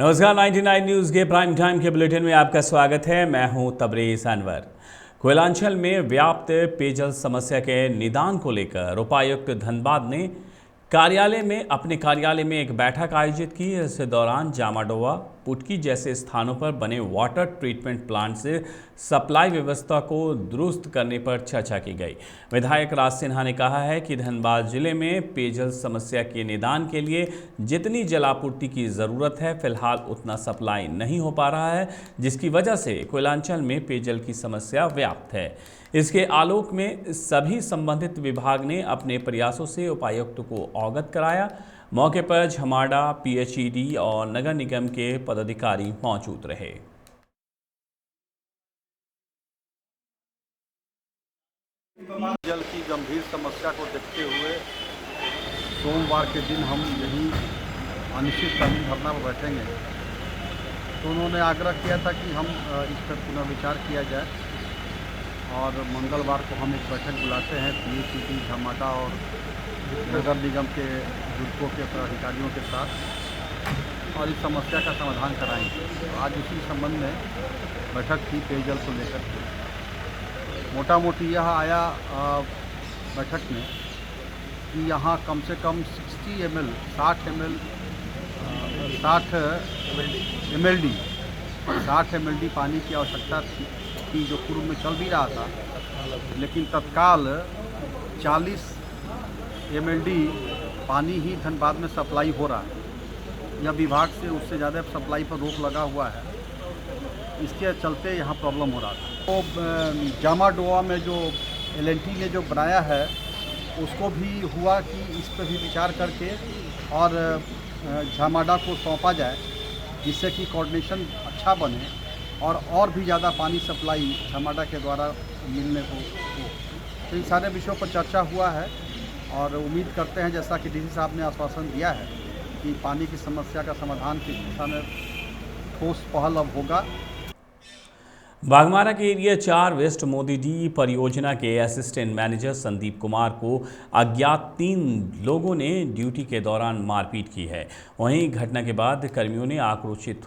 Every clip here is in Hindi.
नमस्कार 99 न्यूज़ के प्राइम टाइम के बुलेटिन में आपका स्वागत है। मैं हूं तबरेज़ अनवर। कोयलांचल में व्याप्त पेयजल समस्या के निदान को लेकर उपायुक्त धनबाद ने अपने कार्यालय में एक बैठक आयोजित की। इस दौरान जामाडोवा, पुटकी जैसे स्थानों पर बने वाटर ट्रीटमेंट प्लांट से सप्लाई व्यवस्था को दुरुस्त करने पर चर्चा की गई। विधायक राज सिन्हा ने कहा है कि धनबाद जिले में पेयजल समस्या के निदान के लिए जितनी जलापूर्ति की ज़रूरत है, फिलहाल उतना सप्लाई नहीं हो पा रहा है, जिसकी वजह से कोयलांचल में पेयजल की समस्या व्याप्त है। इसके आलोक में सभी संबंधित विभाग ने अपने प्रयासों से उपायुक्त को अवगत कराया। मौके पर झमाडा, पीएचईडी और नगर निगम के पदाधिकारी मौजूद रहे। जल की गंभीर समस्या को देखते हुए सोमवार के दिन हम यही अनिश्चितकालीन धरना पर बैठेंगे। तो उन्होंने आग्रह किया था कि हम इस पर पुनर्विचार किया जाए और मंगलवार को हम एक बैठक बुलाते हैं पीएचईडी, झमाडा और नगर निगम के बुजुर्गों के पदाधिकारियों के साथ और इस समस्या का समाधान कराएंगे। तो आज उसी संबंध में बैठक थी पेयजल को लेकर के। मोटा मोटी यह आया बैठक में कि यहाँ कम से कम 60 ml 60 mld पानी की आवश्यकता थी, जो पूर्व में चल भी रहा था, लेकिन तत्काल 40 mld पानी ही धनबाद में सप्लाई हो रहा है। यह विभाग से उससे ज़्यादा सप्लाई पर रोक लगा हुआ है। इसके चलते यहाँ प्रॉब्लम हो रहा था। तो जामाडोवा में जो एलएनटी ने जो बनाया है, उसको भी हुआ कि इस पर भी विचार करके और झामाडा को सौंपा जाए, जिससे कि कोऑर्डिनेशन अच्छा बने और भी ज़्यादा पानी सप्लाई झामाडा के द्वारा मिलने को हो। तो इन सारे विषयों पर चर्चा हुआ है और उम्मीद करते हैं, जैसा कि डीसी साहब ने आश्वासन दिया है, कि पानी की समस्या का समाधान की दिशा में ठोस पहल अब होगा। बाघमारा के एरिया 4 वेस्ट मोदी डी परियोजना के असिस्टेंट मैनेजर संदीप कुमार को अज्ञात 3 लोगों ने ड्यूटी के दौरान मारपीट की है। वहीं घटना के बाद कर्मियों ने आक्रोशित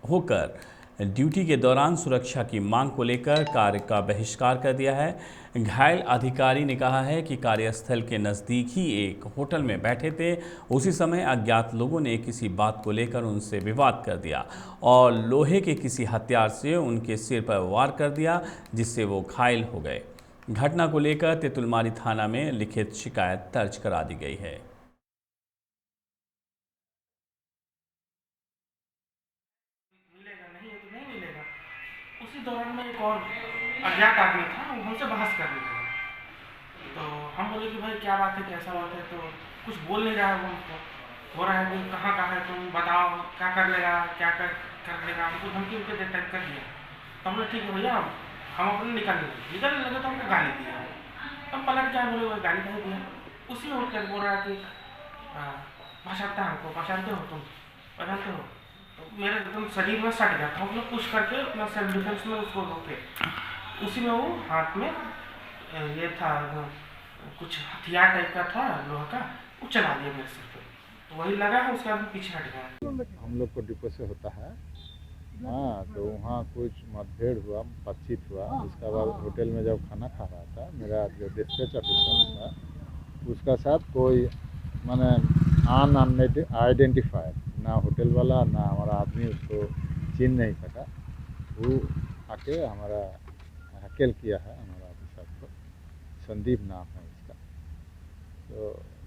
होकर ड्यूटी के दौरान सुरक्षा की मांग को लेकर कार्य का बहिष्कार कर दिया है। घायल अधिकारी ने कहा है कि कार्यस्थल के नज़दीक ही एक होटल में बैठे थे। उसी समय अज्ञात लोगों ने किसी बात को लेकर उनसे विवाद कर दिया और लोहे के किसी हथियार से उनके सिर पर वार कर दिया, जिससे वो घायल हो गए। घटना को लेकर तेतुलमारी थाना में लिखित शिकायत दर्ज करा दी गई है। उसी दौरान में एक और अज्ञात आदमी था, वो हमसे बहस कर रहे थे। तो हम बोले कि भाई क्या बात है, कैसा बात है। तो कुछ बोल नहीं रहा है वो हमको। हो रहा है कि कहाँ का है तुम, बताओ क्या कर लेगा, क्या कर लेगा। हमको धमकी उनके टाइप कर दिया। तो हमने ठीक है भैया, हम अपने निकलने लगे तो हमको गाली दिया। हम पलट क्या बोले, वो गाली नहीं दिया। उसी में उठकर बोल रहा कि पहचानता है हमको, पहचानते हो तुम, पहचानते हो। तो मेरे एकदम शरीर में सट गया था। हम लोग पुश करके अपना सेल्फ डिफेंस में उसको रोके। उसी में वो हाथ में ये था, कुछ हथियार टाइप का था, लोहा का, वो चला दिया मेरे सिर पे। तो वही लगा है, उसके बाद पीछे हट गया। हम लोग को डिपो से होता है, हाँ, तो वहाँ कुछ मतभेड़ हुआ, बातचीत हुआ। उसके बाद होटल में जब खाना खा रहा था, मेरा जो डिस्पैच ऑफिसर था, उसका साथ कोई माने अनआइडेंटिफाइड, ना होटल वाला ना हमारा आदमी उसको चिन्ह नहीं सका। वो आके हमारा हकेल किया है हमारा ऑफिसर को। संदीप नाम है इसका। तो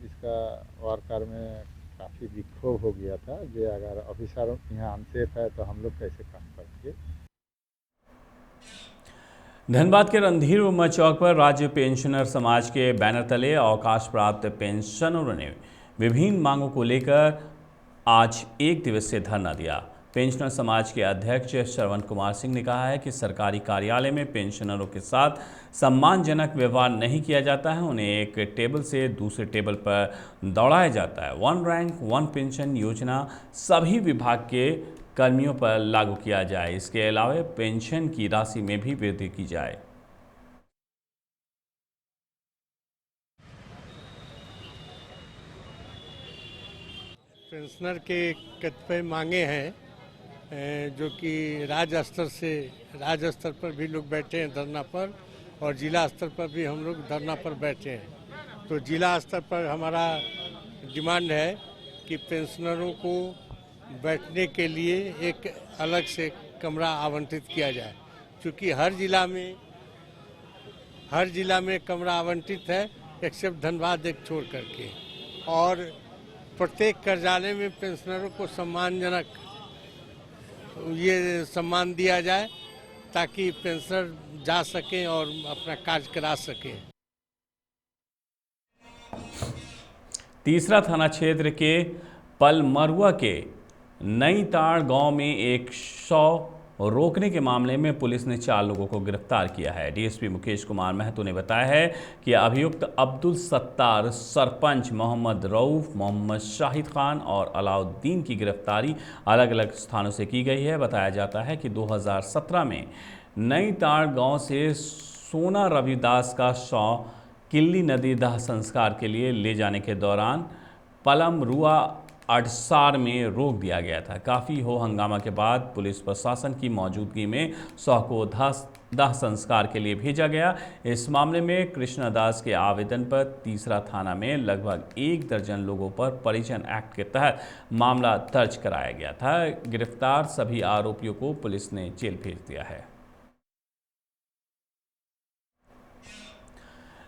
इसका वारकार में काफ़ी विक्षोभ हो गया था कि अगर ऑफिसर यहाँ अनसेफ है तो हम लोग कैसे काम करेंगे। धनबाद के रणधीर वर्मा चौक पर राज्य पेंशनर समाज के बैनर तले अवकाश प्राप्त पेंशनरों ने विभिन्न मांगों को लेकर आज 1 दिवसीय धरना दिया। पेंशनर समाज के अध्यक्ष श्रवण कुमार सिंह ने कहा है कि सरकारी कार्यालय में पेंशनरों के साथ सम्मानजनक व्यवहार नहीं किया जाता है। उन्हें एक टेबल से दूसरे टेबल पर दौड़ाया जाता है। 1 रैंक 1 पेंशन योजना सभी विभाग के कर्मियों पर लागू किया जाए। इसके अलावा पेंशन की राशि में भी वृद्धि की जाए। पेंशनर के कतिपय मांगे हैं जो कि राज्य स्तर पर भी लोग बैठे हैं धरना पर, और जिला स्तर पर भी हम लोग धरना पर बैठे हैं। तो जिला स्तर पर हमारा डिमांड है कि पेंशनरों को बैठने के लिए एक अलग से कमरा आवंटित किया जाए, क्योंकि हर जिला में कमरा आवंटित है एक्सेप्ट धनबाद एक छोड़ करके, और प्रत्येक कार्यालय में पेंशनरों को सम्मानजनक ये सम्मान दिया जाए ताकि पेंशनर जा सकें और अपना कार्य करा सकें। तीसरा थाना क्षेत्र के पलमरुआ के नई ताड़ गांव में एक शव रोकने के मामले में पुलिस ने 4 लोगों को गिरफ्तार किया है। डीएसपी मुकेश कुमार महतो ने बताया है कि अभियुक्त अब्दुल सत्तार, सरपंच मोहम्मद रऊफ, मोहम्मद शाहिद खान और अलाउद्दीन की गिरफ्तारी अलग अलग स्थानों से की गई है। बताया जाता है कि 2017 में नई ताड़ गांव से सोना रविदास का शव किल्ली नदी दाह संस्कार के लिए ले जाने के दौरान पलमरुआ अडसार में रोक दिया गया था। काफ़ी हो हंगामा के बाद पुलिस प्रशासन की मौजूदगी में शव को दाह संस्कार के लिए भेजा गया। इस मामले में कृष्णदास के आवेदन पर तीसरा थाना में लगभग 1 दर्जन लोगों पर परिजन एक्ट के तहत मामला दर्ज कराया गया था। गिरफ्तार सभी आरोपियों को पुलिस ने जेल भेज दिया है।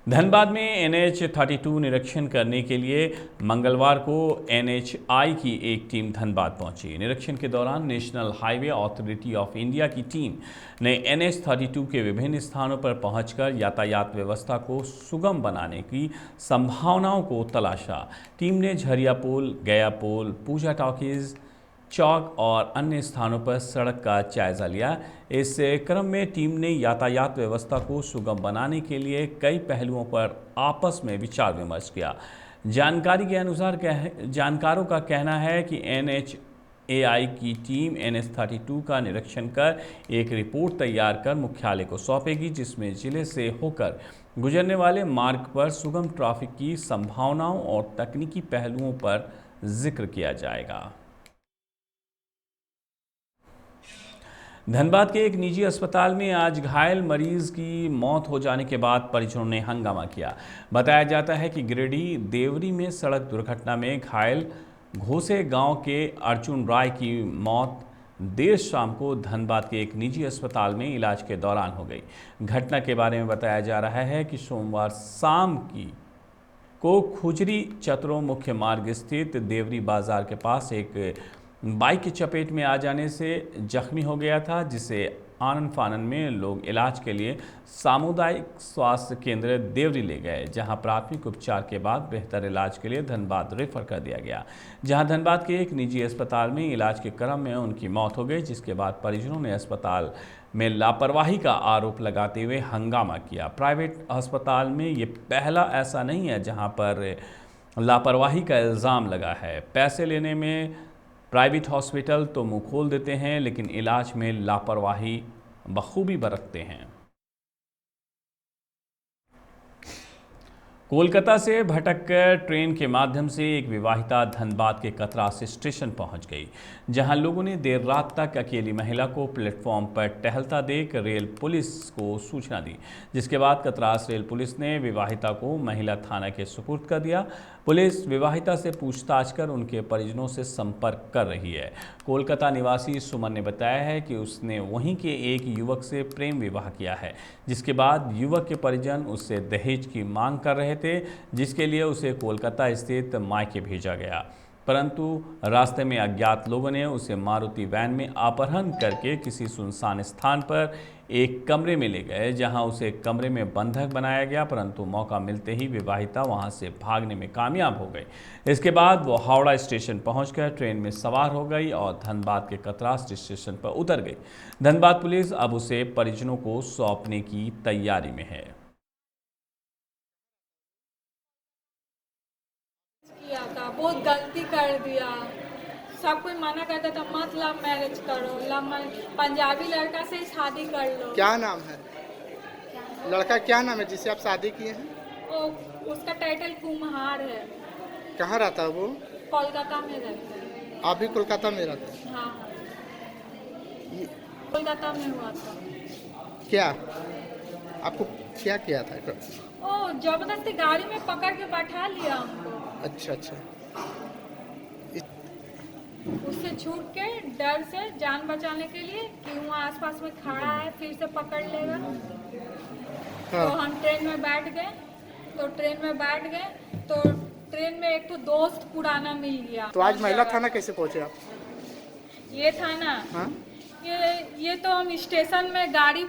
धनबाद में NH-32 निरीक्षण करने के लिए मंगलवार को NHI की एक टीम धनबाद पहुंची। निरीक्षण के दौरान national highway authority of India की टीम ने NH-32 के विभिन्न स्थानों पर पहुंचकर यातायात व्यवस्था को सुगम बनाने की संभावनाओं को तलाशा। टीम ने झरिया पुल, गया पुल, पूजा टॉकीज चौक और अन्य स्थानों पर सड़क का जायजा लिया। इस क्रम में टीम ने यातायात व्यवस्था को सुगम बनाने के लिए कई पहलुओं पर आपस में विचार विमर्श किया। जानकारी के अनुसार जानकारों का कहना है कि NHAI की टीम NH-32 का निरीक्षण कर एक रिपोर्ट तैयार कर मुख्यालय को सौंपेगी, जिसमें जिले से होकर गुजरने वाले मार्ग पर सुगम ट्रैफिक की संभावनाओं और तकनीकी पहलुओं पर जिक्र किया जाएगा। धनबाद के एक निजी अस्पताल में आज घायल मरीज की मौत हो जाने के बाद परिजनों ने हंगामा किया। बताया जाता है कि गिरिडीह देवरी में सड़क दुर्घटना में घायल घोसे गांव के अर्जुन राय की मौत देर शाम को धनबाद के एक निजी अस्पताल में इलाज के दौरान हो गई। घटना के बारे में बताया जा रहा है कि सोमवार शाम को खुजरी चतरों मुख्य मार्ग स्थित देवरी बाजार के पास एक बाइक की चपेट में आ जाने से जख्मी हो गया था, जिसे आनन फानन में लोग इलाज के लिए सामुदायिक स्वास्थ्य केंद्र देवरी ले गए, जहां प्राथमिक उपचार के बाद बेहतर इलाज के लिए धनबाद रेफर कर दिया गया, जहां धनबाद के एक निजी अस्पताल में इलाज के क्रम में उनकी मौत हो गई, जिसके बाद परिजनों ने अस्पताल में लापरवाही का आरोप लगाते हुए हंगामा किया। प्राइवेट अस्पताल में ये पहला ऐसा नहीं है जहाँ पर लापरवाही का इल्ज़ाम लगा है। पैसे लेने में प्राइवेट हॉस्पिटल तो मुंह खोल देते हैं, लेकिन इलाज में लापरवाही बखूबी बरतते हैं। कोलकाता से भटककर ट्रेन के माध्यम से एक विवाहिता धनबाद के कतरास स्टेशन पहुंच गई, जहां लोगों ने देर रात तक अकेली महिला को प्लेटफॉर्म पर टहलता देख रेल पुलिस को सूचना दी, जिसके बाद कतरास रेल पुलिस ने विवाहिता को महिला थाना के सुपुर्द कर दिया। पुलिस विवाहिता से पूछताछ कर उनके परिजनों से संपर्क कर रही है। कोलकाता निवासी सुमन ने बताया है कि उसने वहीं के एक युवक से प्रेम विवाह किया है, जिसके बाद युवक के परिजन उससे दहेज की मांग कर रहे थे, जिसके लिए उसे कोलकाता स्थित मायके भेजा गया, परंतु रास्ते में अज्ञात लोगों ने उसे मारुति वैन में अपहरण करके किसी सुनसान स्थान पर एक कमरे में ले गए, जहां उसे कमरे में बंधक बनाया गया, परंतु मौका मिलते ही विवाहिता वहां से भागने में कामयाब हो गई। इसके बाद वो हावड़ा स्टेशन पहुंचकर ट्रेन में सवार हो गई और धनबाद के कतरास स्टेशन पर उतर गई। धनबाद पुलिस अब उसे परिजनों को सौंपने की तैयारी में है। बहुत गलती कर दिया। सब कोई मना करता था मत लव मैरिज करो, पंजाबी लड़का से शादी कर लो। क्या नाम है लड़का, क्या नाम है जिससे आप शादी किए हैं? उसका टाइटल कुम्हार है। कहाँ रहता है वो? कोलकाता में रहता है। आप भी कोलकाता में रहते हैं? हाँ। ये कोलकाता में हुआ था। क्या आपको क्या किया था? ओ जबरदस्ती गाड़ी में पकड़ के बैठा लिया हमको। अच्छा अच्छा। उससे छूट के डर से जान बचाने के लिए कि वहाँ आसपास में खड़ा है फिर से पकड़ लेगा। तो हम ट्रेन में बैठ गए तो ट्रेन में एक तो दोस्त पुराना मिल गया। तो आज महिला थाना कैसे पहुंचे आप? ये थाना हाँ? ये तो हम स्टेशन में गाड़ी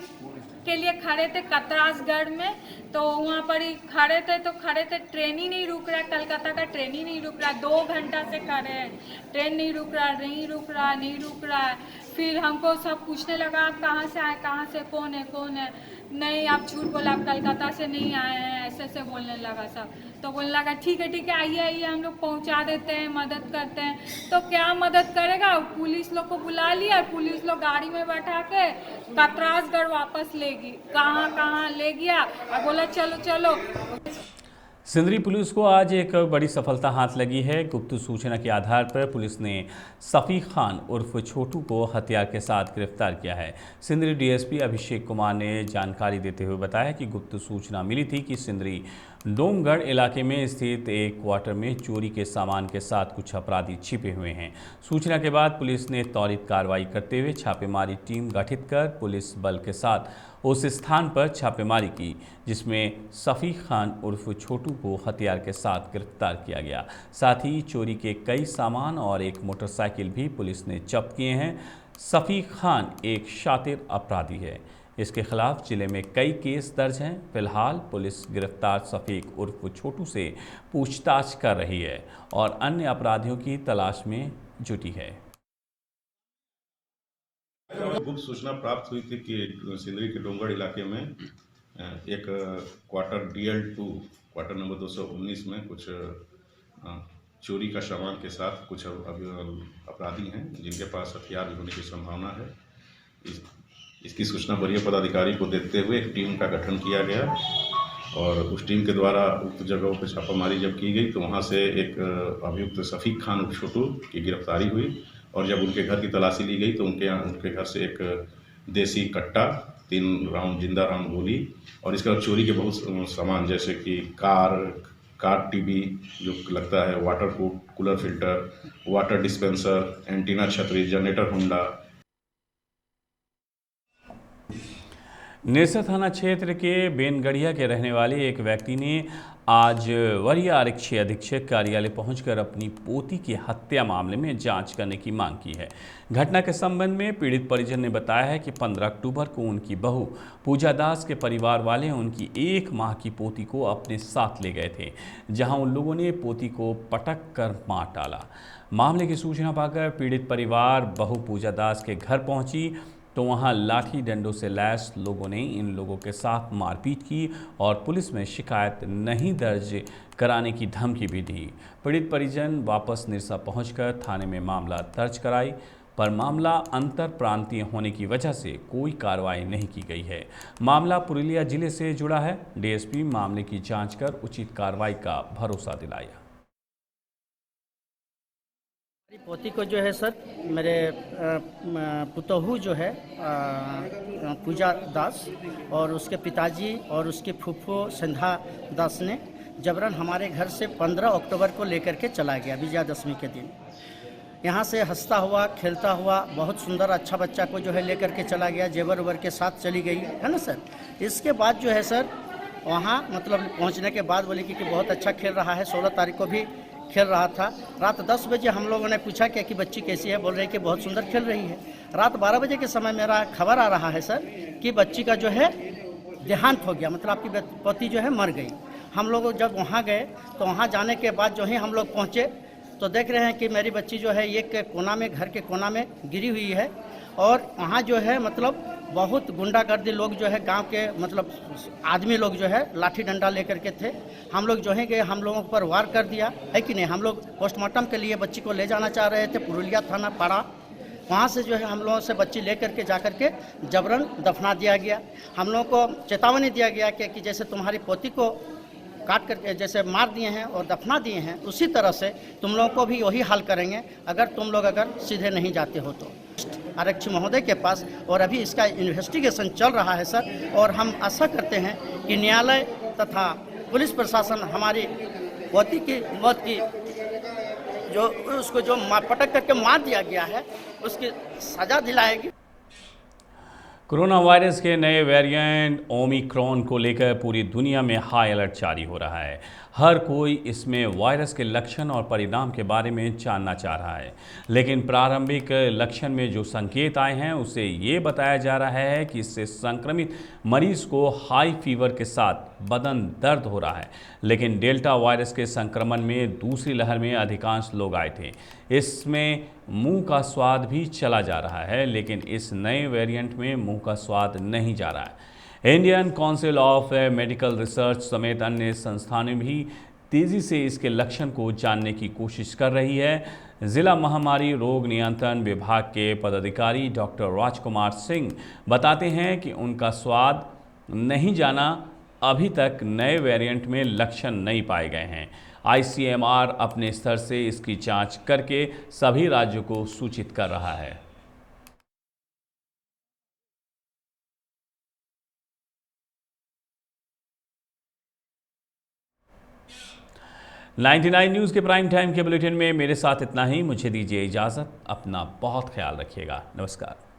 के लिए खड़े थे कतरासगढ़ में, तो वहाँ पर ही खड़े थे, ट्रेन ही नहीं रुक रहा, कलकत्ता का ट्रेन ही नहीं रुक रहा, 2 घंटा से खड़े हैं, ट्रेन नहीं रुक रहा। फिर हमको सब पूछने लगा आप कहाँ से आए, कहाँ से, कौन है, नहीं आप झूठ बोला, आप कलकत्ता से नहीं आए हैं, ऐसे बोलने लगा सब। तो बोलने लगा ठीक है आइए हम लोग पहुंचा देते हैं, मदद करते हैं। तो क्या मदद करेगा, पुलिस लोग को बुला लिया, पुलिस लोग गाड़ी में बैठा के कतरासगढ़ वापस कहाँ ले गया और बोला चलो। सिंदरी पुलिस को आज एक बड़ी सफलता हाथ लगी है। गुप्त सूचना के आधार पर पुलिस ने सफ़ीक खान उर्फ छोटू को हथियार के साथ गिरफ्तार किया है। सिंदरी डीएसपी अभिषेक कुमार ने जानकारी देते हुए बताया कि गुप्त सूचना मिली थी कि सिंदरी डोमगढ़ इलाके में स्थित एक क्वार्टर में चोरी के सामान के साथ कुछ अपराधी छिपे हुए हैं। सूचना के बाद पुलिस ने त्वरित कार्रवाई करते हुए छापेमारी टीम गठित कर पुलिस बल के साथ उस स्थान पर छापेमारी की, जिसमें सफ़ीक खान उर्फ छोटू को हथियार के साथ गिरफ्तार किया गया। साथ ही चोरी के कई सामान और एक मोटरसाइकिल भी पुलिस ने जब्त किए हैं। सफ़ीक खान एक शातिर अपराधी है, इसके खिलाफ जिले में कई केस दर्ज हैं। फिलहाल पुलिस गिरफ्तार सफ़ीक उर्फ छोटू से पूछताछ कर रही है और अन्य अपराधियों की तलाश में जुटी है। गुप्त सूचना प्राप्त हुई थी कि सिंदरी के डोंगढ़ इलाके में एक क्वार्टर DL2 क्वार्टर नंबर 219 में कुछ चोरी का सामान के साथ कुछ अपराधी हैं जिनके पास हथियार भी होने की संभावना है। इसकी सूचना वरीय पदाधिकारी को देते हुए एक टीम का गठन किया गया और उस टीम के द्वारा उक्त जगहों पर छापामारी जब की गई तो वहाँ से एक अभियुक्त सफ़ीक खान छोटू की गिरफ्तारी हुई और जब उनके घर की तलाशी ली गई तो उनके घर से एक देसी कट्टा, 3 राउंड जिंदा राउंड गोली और इसका चोरी के बहुत सामान जैसे कि कार टीवी जो लगता है, water cooler filter, water dispenser, antenna छतरी, जनरेटर होंडा। नेरसा थाना क्षेत्र के बेनगढ़िया के रहने वाले एक व्यक्ति ने आज वरीय आरक्षी अधीक्षक कार्यालय पहुंचकर अपनी पोती की हत्या मामले में जांच करने की मांग की है। घटना के संबंध में पीड़ित परिजन ने बताया है कि 15 अक्टूबर को उनकी बहू पूजा दास के परिवार वाले उनकी 1 माह की पोती को अपने साथ ले गए थे, जहां उन लोगों ने पोती को पटक कर मार डाला। मामले की सूचना पाकर पीड़ित परिवार बहू पूजा दास के घर पहुंची तो वहां लाठी डंडों से लैस लोगों ने इन लोगों के साथ मारपीट की और पुलिस में शिकायत नहीं दर्ज कराने की धमकी भी दी। पीड़ित परिजन वापस निरसा पहुंचकर थाने में मामला दर्ज कराई, पर मामला अंतर प्रांतीय होने की वजह से कोई कार्रवाई नहीं की गई है। मामला पुरुलिया जिले से जुड़ा है। डीएसपी मामले की जांच कर उचित कार्रवाई का भरोसा दिलाया। पोती को जो है सर, मेरे पुतोहू जो है पूजा दास और उसके पिताजी और उसके फूफो संध्या दास ने जबरन हमारे घर से 15 अक्टूबर को लेकर के चला गया, विजयादशमी के दिन। यहाँ से हंसता हुआ खेलता हुआ बहुत सुंदर अच्छा बच्चा को जो है लेकर के चला गया, जेवर उवर के साथ चली गई है ना सर। इसके बाद जो है सर वहाँ मतलब पहुँचने के बाद बोले कि बहुत अच्छा खेल रहा है, 16 तारीख को भी खेल रहा था। रात 10 बजे हम लोगों ने पूछा कि बच्ची कैसी है, बोल रही कि बहुत सुंदर खेल रही है। रात 12 बजे के समय मेरा खबर आ रहा है सर कि बच्ची का जो है देहांत हो गया, मतलब आपकी पोती जो है मर गई। हम लोग जब वहाँ गए तो वहाँ जाने के बाद जो ही हम लोग पहुँचे तो देख रहे हैं कि मेरी बच्ची जो है एक कोना में, घर के कोना में गिरी हुई है और वहाँ जो है मतलब बहुत गुंडागर्दी लोग जो है गांव के मतलब आदमी लोग जो है लाठी डंडा लेकर के थे। हम लोग जो है गए, हम लोगों पर वार कर दिया है कि नहीं। हम लोग पोस्टमार्टम के लिए बच्ची को ले जाना चाह रहे थे पुरुलिया थाना पाड़ा, वहाँ से जो है हम लोगों से बच्ची ले करके जा कर के जबरन दफना दिया गया। हम लोगों को चेतावनी दिया गया कि जैसे तुम्हारी पोती को काट करके जैसे मार दिए हैं और दफना दिए हैं, उसी तरह से तुम लोगों को भी वही हाल करेंगे अगर तुम लोग सीधे नहीं जाते हो तो। आरक्षी महोदय के पास, और अभी इसका इन्वेस्टिगेशन चल रहा है सर, और हम आशा करते हैं कि न्यायालय तथा पुलिस प्रशासन हमारी पति की मौत की जो उसको जो पटक करके मार दिया गया है उसकी सजा दिलाएगी। कोरोना वायरस के नए वेरिएंट ओमिक्रॉन को लेकर पूरी दुनिया में हाई अलर्ट जारी हो रहा है। हर कोई इसमें वायरस के लक्षण और परिणाम के बारे में जानना चाह रहा है, लेकिन प्रारंभिक लक्षण में जो संकेत आए हैं उसे ये बताया जा रहा है कि इससे संक्रमित मरीज को हाई फीवर के साथ बदन दर्द हो रहा है। लेकिन डेल्टा वायरस के संक्रमण में दूसरी लहर में अधिकांश लोग आए थे। इसमें मुंह का स्वाद भी चला जा रहा है, लेकिन इस नए वेरिएंट में मुंह का स्वाद नहीं जा रहा है। Indian council of medical research समेत अन्य संस्थानें भी तेज़ी से इसके लक्षण को जानने की कोशिश कर रही है। जिला महामारी रोग नियंत्रण विभाग के पदाधिकारी डॉक्टर राजकुमार सिंह बताते हैं कि उनका स्वाद नहीं जाना, अभी तक नए वेरिएंट में लक्षण नहीं पाए गए हैं। ICMR अपने स्तर से इसकी जांच करके सभी राज्यों को सूचित कर रहा है। 99 न्यूज़ के प्राइम टाइम के बुलेटिन में मेरे साथ इतना ही। मुझे दीजिए इजाज़त। अपना बहुत ख्याल रखिएगा। नमस्कार।